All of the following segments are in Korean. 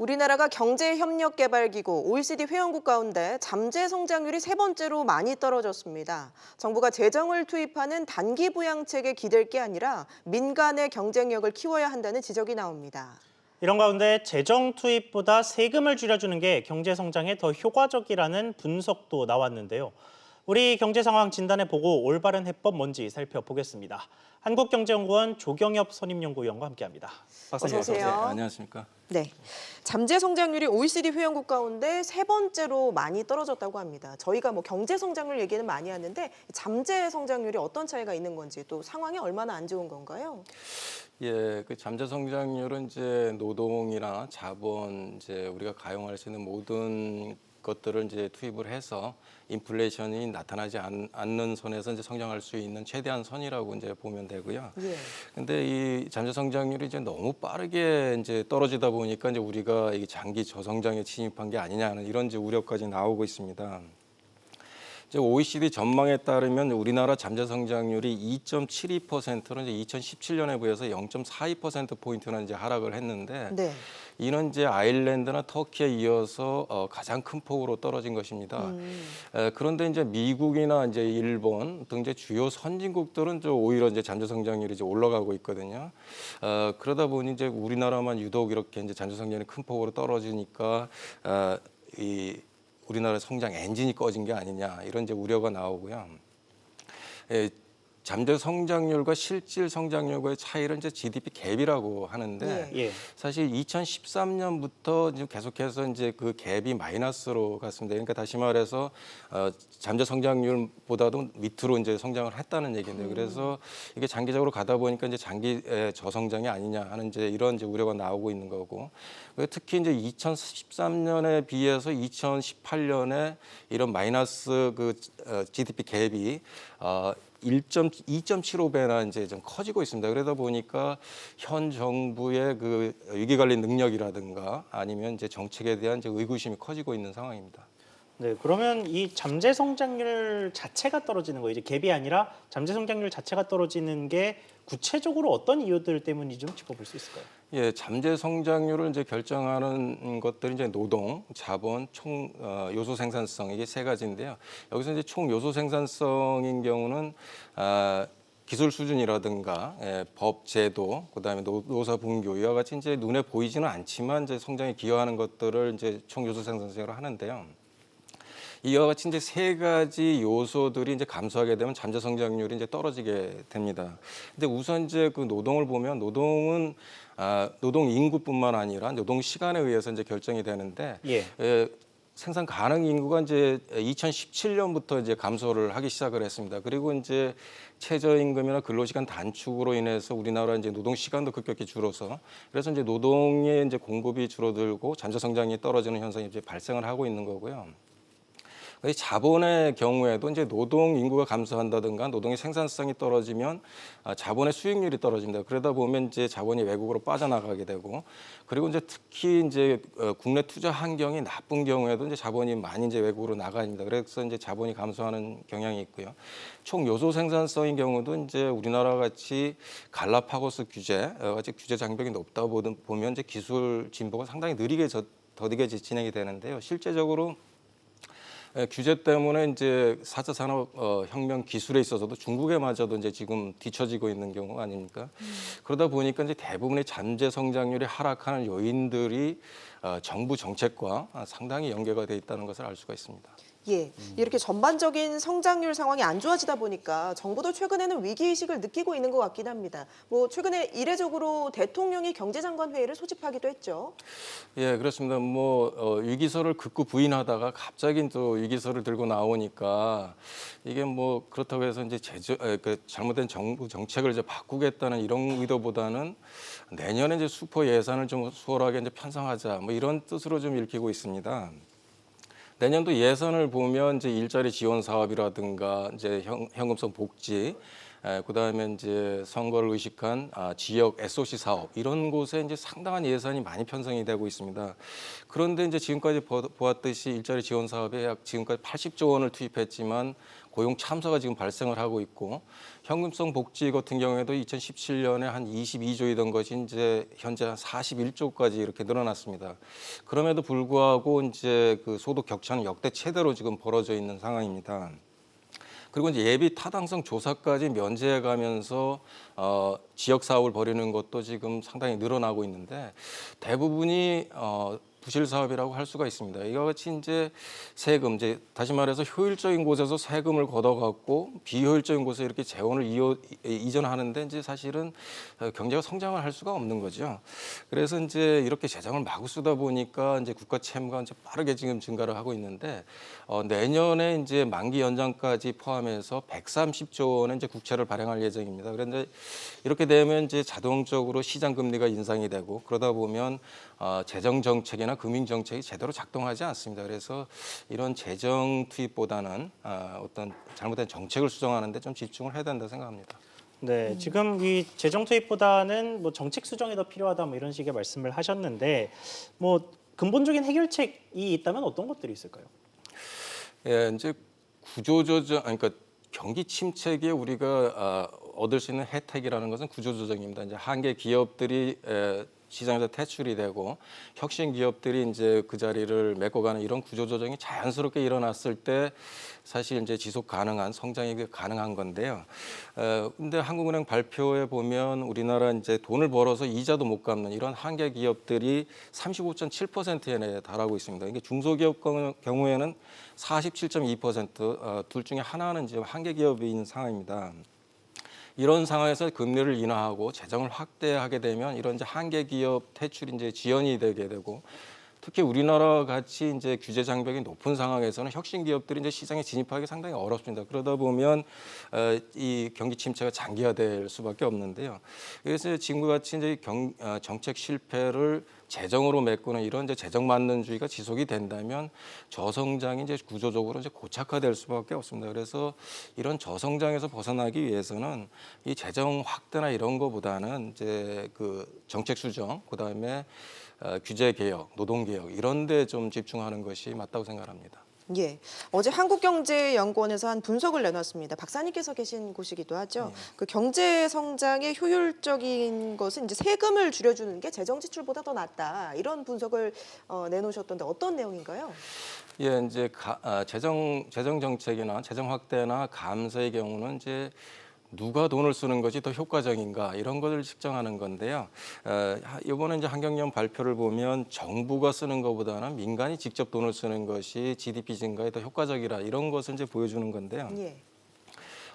우리나라가 경제협력개발기구 OECD 회원국 가운데 잠재 성장률이 세 번째로 많이 떨어졌습니다. 정부가 재정을 투입하는 단기 부양책에 기댈 게 아니라 민간의 경쟁력을 키워야 한다는 지적이 나옵니다. 이런 가운데 재정 투입보다 세금을 줄여주는 게 경제 성장에 더 효과적이라는 분석도 나왔는데요. 우리 경제 상황 진단해 보고 올바른 해법 뭔지 살펴보겠습니다. 한국경제연구원 조경엽 선임연구위원과 함께합니다. 박사님 어서 오세요. 네, 안녕하십니까? 네, 잠재 성장률이 OECD 회원국 가운데 세 번째로 많이 떨어졌다고 합니다. 저희가 경제 성장률 얘기는 많이 하는데 잠재 성장률이 어떤 차이가 있는 건지 또 상황이 얼마나 안 좋은 건가요? 예, 그 잠재 성장률은 이제 노동이나 자본, 이제 우리가 가용할 수 있는 모든 것들을 이제 투입을 해서 인플레이션이 나타나지 않는 선에서 이제 성장할 수 있는 최대한 선이라고 이제 보면 되고요. 예. 근데 이 잠재 성장률이 이제 너무 빠르게 이제 떨어지다 보니까 이제 우리가 이 장기 저성장에 진입한 게 아니냐는 이런 이제 우려까지 나오고 있습니다. 이제 OECD 전망에 따르면 우리나라 잠재 성장률이 2.72%는 이제 2017년에 비해서 0.42%포인트나 이제 하락을 했는데 네. 이는 이제 아일랜드나 터키에 이어서 가장 큰 폭으로 떨어진 것입니다. 그런데 이제 미국이나 이제 일본 등 이제 주요 선진국들은 오히려 이제 잠재 성장률이 이제 올라가고 있거든요. 그러다 보니 이제 우리나라만 유독 이렇게 이제 잠재 성장률이 큰 폭으로 떨어지니까 이 우리나라 성장 엔진이 꺼진 게 아니냐 이런 이제 우려가 나오고요. 잠재 성장률과 실질 성장률과의 차이를 이제 GDP 갭이라고 하는데 예. 사실 2013년부터 지금 계속해서 이제 그 갭이 마이너스로 갔습니다. 그러니까 다시 말해서 잠재 성장률보다도 밑으로 이제 성장을 했다는 얘기인데요. 그래서 이게 장기적으로 가다 보니까 이제 장기 저성장이 아니냐 하는 이제 이런 이제 우려가 나오고 있는 거고, 특히 이제 2013년에 비해서 2018년에 이런 마이너스 그 GDP 갭이 2.75배나 이제 좀 커지고 있습니다. 그러다 보니까 현 정부의 그 위기 관리 능력이라든가 아니면 이제 정책에 대한 이제 의구심이 커지고 있는 상황입니다. 네, 그러면 이 잠재 성장률 자체가 떨어지는 거예요. 이제 갭이 아니라 잠재 성장률 자체가 떨어지는 게 구체적으로 어떤 이유들 때문인지 좀 짚어볼 수 있을까요? 예, 잠재 성장률을 이제 결정하는 것들이 이제 노동, 자본, 총 요소 생산성 이게 세 가지인데요. 여기서 이제 총 요소 생산성인 경우는 기술 수준이라든가 법 제도, 그다음에 노사 분교 이와 같이 이제 눈에 보이지는 않지만 이제 성장에 기여하는 것들을 이제 총 요소 생산성으로 하는데요. 이와 같이 이제 세 가지 요소들이 이제 감소하게 되면 잠재 성장률이 이제 떨어지게 됩니다. 근데 우선 이제 그 노동을 보면 노동은 노동 인구뿐만 아니라 노동 시간에 의해서 이제 결정이 되는데 예. 생산 가능 인구가 이제 2017년부터 이제 감소를 하기 시작을 했습니다. 그리고 이제 최저임금이나 근로시간 단축으로 인해서 우리나라 이제 노동 시간도 급격히 줄어서 그래서 이제 노동의 이제 공급이 줄어들고 잠재 성장이 떨어지는 현상이 이제 발생을 하고 있는 거고요. 자본의 경우에도 이제 노동 인구가 감소한다든가 노동의 생산성이 떨어지면 자본의 수익률이 떨어집니다. 그러다 보면 이제 자본이 외국으로 빠져나가게 되고, 그리고 이제 특히 이제 국내 투자 환경이 나쁜 경우에도 이제 자본이 많이 이제 외국으로 나가니다. 그래서 이제 자본이 감소하는 경향이 있고요. 총 요소 생산성인 경우도 이제 우리나라 같이 갈라파고스 규제 같이 규제 장벽이 높다 보면 이제 기술 진보가 상당히 느리게 더디게 진행이 되는데요. 실제적으로 규제 때문에 이제 4차 산업 혁명 기술에 있어서도 중국에마저도 이제 지금 뒤처지고 있는 경우 아닙니까? 그러다 보니까 이제 대부분의 잠재 성장률이 하락하는 요인들이 정부 정책과 상당히 연계가 돼 있다는 것을 알 수가 있습니다. 예, 이렇게 전반적인 성장률 상황이 안 좋아지다 보니까 정부도 최근에는 위기의식을 느끼고 있는 것 같긴 합니다. 최근에 이례적으로 대통령이 경제장관 회의를 소집하기도 했죠. 예, 그렇습니다. 위기설을 극구 부인하다가 갑자기 또 위기설을 들고 나오니까 이게 그렇다고 해서 이제 잘못된 정부 정책을 이제 바꾸겠다는 이런 의도보다는 내년에 이제 슈퍼 예산을 좀 수월하게 이제 편성하자 이런 뜻으로 좀 읽히고 있습니다. 내년도 예산을 보면 이제 일자리 지원 사업이라든가 이제 현금성 복지 그다음에 이제 선거를 의식한 지역 SOC 사업 이런 곳에 이제 상당한 예산이 많이 편성이 되고 있습니다. 그런데 이제 지금까지 보았듯이 일자리 지원 사업에 약 지금까지 80조 원을 투입했지만 고용 참사가 지금 발생을 하고 있고 현금성 복지 같은 경우에도 2017년에 한 22조이던 것이 이제 현재 한 41조까지 이렇게 늘어났습니다. 그럼에도 불구하고 이제 그 소득 격차는 역대 최대로 지금 벌어져 있는 상황입니다. 그리고 이제 예비 타당성 조사까지 면제해 가면서 지역 사업을 벌이는 것도 지금 상당히 늘어나고 있는데 대부분이 부실 사업이라고 할 수가 있습니다. 이와 같이 이제 세금, 이제 다시 말해서 효율적인 곳에서 세금을 걷어갖고 비효율적인 곳에 이렇게 재원을 이전하는데 이제 사실은 경제가 성장을 할 수가 없는 거죠. 그래서 이제 이렇게 재정을 마구 쓰다 보니까 이제 국가 채무가 이제 빠르게 지금 증가를 하고 있는데 내년에 이제 만기 연장까지 포함해서 130조 원의 이제 국채를 발행할 예정입니다. 그런데 이렇게 되면 이제 자동적으로 시장 금리가 인상이 되고 그러다 보면 재정 정책이나 금융 정책이 제대로 작동하지 않습니다. 그래서 이런 재정 투입보다는 어떤 잘못된 정책을 수정하는 데 좀 집중을 해야 된다 생각합니다. 네, 지금 이 재정 투입보다는 뭐 정책 수정이 더 필요하다 뭐 이런 식의 말씀을 하셨는데 뭐 근본적인 해결책이 있다면 어떤 것들이 있을까요? 예, 이제 구조조정, 그러니까 경기 침체기에 우리가 얻을 수 있는 혜택이라는 것은 구조조정입니다. 이제 한계 기업들이 시장에서 퇴출이 되고 혁신 기업들이 이제 그 자리를 메꿔가는 이런 구조조정이 자연스럽게 일어났을 때 사실 이제 지속 가능한 성장이 가능한 건데요. 근데 한국은행 발표에 보면 우리나라 이제 돈을 벌어서 이자도 못 갚는 이런 한계 기업들이 35.7%에 달하고 있습니다. 이게 중소기업 경우에는 47.2%, 둘 중에 하나는 지금 한계 기업인 상황입니다. 이런 상황에서 금리를 인하하고 재정을 확대하게 되면 이런 이제 한계 기업 퇴출이 이제 지연이 되게 되고 특히 우리나라 같이 이제 규제 장벽이 높은 상황에서는 혁신 기업들이 이제 시장에 진입하기 상당히 어렵습니다. 그러다 보면 이 경기 침체가 장기화될 수밖에 없는데요. 그래서 지금과 같이 이제 정책 실패를 재정으로 메꾸는 이런 이제 재정 만능주의가 지속이 된다면 저성장이 이제 구조적으로 이제 고착화될 수밖에 없습니다. 그래서 이런 저성장에서 벗어나기 위해서는 이 재정 확대나 이런 거보다는 이제 그 정책 수정, 그다음에 규제 개혁, 노동 개혁 이런 데 좀 집중하는 것이 맞다고 생각합니다. 예, 어제 한국경제연구원에서 한 분석을 내놨습니다. 박사님께서 계신 곳이기도 하죠. 그 경제 성장의 효율적인 것은 이제 세금을 줄여주는 게 재정 지출보다 더 낫다. 이런 분석을 내놓으셨던데 어떤 내용인가요? 예, 이제 재정 정책이나 재정 확대나 감세의 경우는 이제 누가 돈을 쓰는 것이 더 효과적인가 이런 것을 측정하는 건데요. 이번에 이제 한경련 발표를 보면 정부가 쓰는 것보다는 민간이 직접 돈을 쓰는 것이 GDP 증가에 더 효과적이라 이런 것을 이제 보여주는 건데요. 예.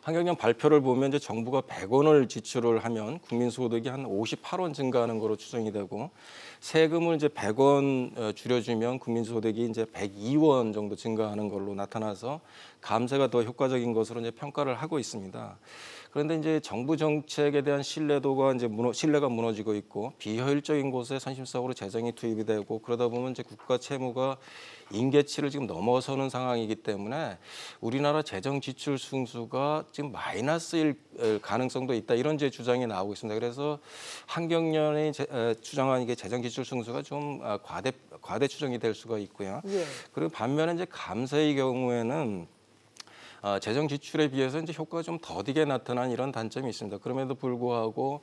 한경련 발표를 보면 이제 정부가 100원을 지출을 하면 국민 소득이 한 58원 증가하는 거로 추정이 되고 세금을 이제 100원 줄여주면 국민 소득이 이제 102원 정도 증가하는 걸로 나타나서 감세가 더 효과적인 것으로 이제 평가를 하고 있습니다. 그런데 이제 정부 정책에 대한 신뢰도가 이제 신뢰가 무너지고 있고 비효율적인 곳에 선심성으로 재정이 투입이 되고 그러다 보면 이제 국가 채무가 임계치를 지금 넘어서는 상황이기 때문에 우리나라 재정 지출 승수가 지금 마이너스일 가능성도 있다 이런 제 주장이 나오고 있습니다. 그래서 한경련이 추정한 이게 재정 지출 승수가 좀 과대 추정이 될 수가 있고요. 예. 그리고 반면에 이제 감세의 경우에는 재정 지출에 비해서 이제 효과가 좀 더디게 나타난 이런 단점이 있습니다. 그럼에도 불구하고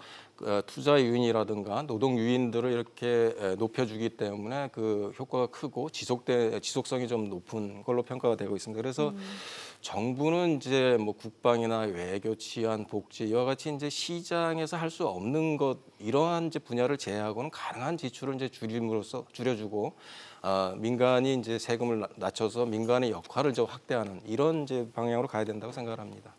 투자 유인이라든가 노동 유인들을 이렇게 높여주기 때문에 그 효과가 크고 지속성이 좀 높은 걸로 평가가 되고 있습니다. 그래서 정부는 이제 뭐 국방이나 외교, 치안, 복지 이와 같이 이제 시장에서 할 수 없는 것 이러한 이제 분야를 제외하고는 가능한 지출을 이제 줄여주고 민간이 이제 세금을 낮춰서 민간의 역할을 좀 확대하는 이런 이제 방향으로 가야 된다고 생각을 합니다.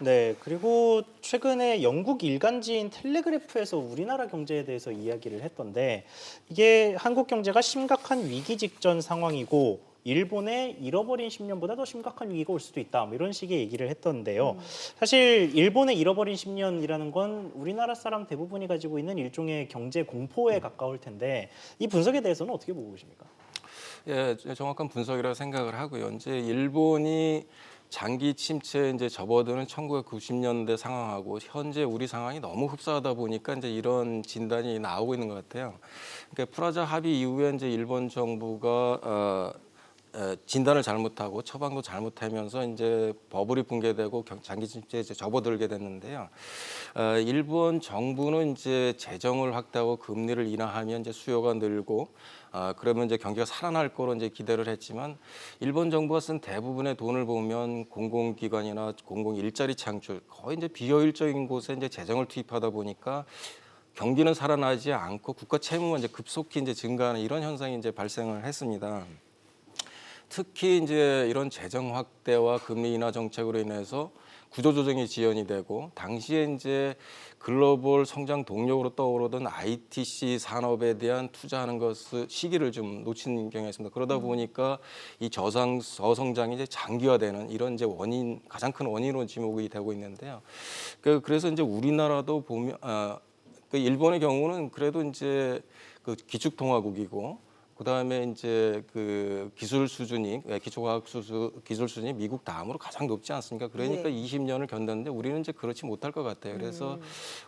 네, 그리고 최근에 영국 일간지인 텔레그래프에서 우리나라 경제에 대해서 이야기를 했던데 이게 한국 경제가 심각한 위기 직전 상황이고 일본의 잃어버린 10년보다 더 심각한 위기가 올 수도 있다. 뭐 이런 식의 얘기를 했던데요. 사실 일본의 잃어버린 10년이라는 건 우리나라 사람 대부분이 가지고 있는 일종의 경제 공포에 가까울 텐데 이 분석에 대해서는 어떻게 보고 계십니까? 예, 정확한 분석이라고 생각을 하고요. 이제 일본이 장기 침체에 이제 접어드는 1990년대 상황하고 현재 우리 상황이 너무 흡사하다 보니까 이제 이런 진단이 나오고 있는 것 같아요. 그러니까 프라자 합의 이후에 이제 일본 정부가 진단을 잘못하고 처방도 잘못하면서 이제 버블이 붕괴되고 장기 침체에 이제 접어들게 됐는데요. 일본 정부는 이제 재정을 확대하고 금리를 인하하면 이제 수요가 늘고 그러면 이제 경기가 살아날 거로 이제 기대를 했지만 일본 정부가 쓴 대부분의 돈을 보면 공공기관이나 공공 일자리 창출 거의 이제 비효율적인 곳에 이제 재정을 투입하다 보니까 경기는 살아나지 않고 국가 채무만 이제 급속히 이제 증가하는 이런 현상이 이제 발생을 했습니다. 특히 이제 이런 재정 확대와 금리 인하 정책으로 인해서 구조조정이 지연이 되고 당시에 이제 글로벌 성장 동력으로 떠오르던 ITC 산업에 대한 투자하는 것을 시기를 좀 놓친 경향이 있습니다. 그러다 보니까 이 저성장이 이제 장기화되는 이런 이제 원인 가장 큰 원인으로 지목이 되고 있는데요. 그래서 이제 우리나라도 보면 일본의 경우는 그래도 이제 그 기축통화국이고 그다음에 이제 그 기술 수준이 기초과학 기술 수준이 미국 다음으로 가장 높지 않습니까? 그러니까 네. 20년을 견뎠는데 우리는 이제 그렇지 못할 것 같아요. 그래서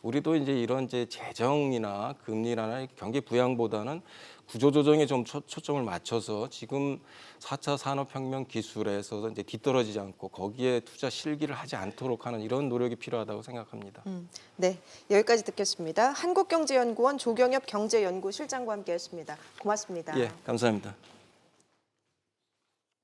우리도 이제 이런 이제 재정이나 금리나 경기 부양보다는 구조조정에 좀 초점을 맞춰서 지금 4차 산업혁명 기술에서 이제 뒤떨어지지 않고 거기에 투자 실기를 하지 않도록 하는 이런 노력이 필요하다고 생각합니다. 네, 여기까지 듣겠습니다. 한국경제연구원 조경엽 경제연구실장과 함께했습니다. 고맙습니다. 예, 감사합니다.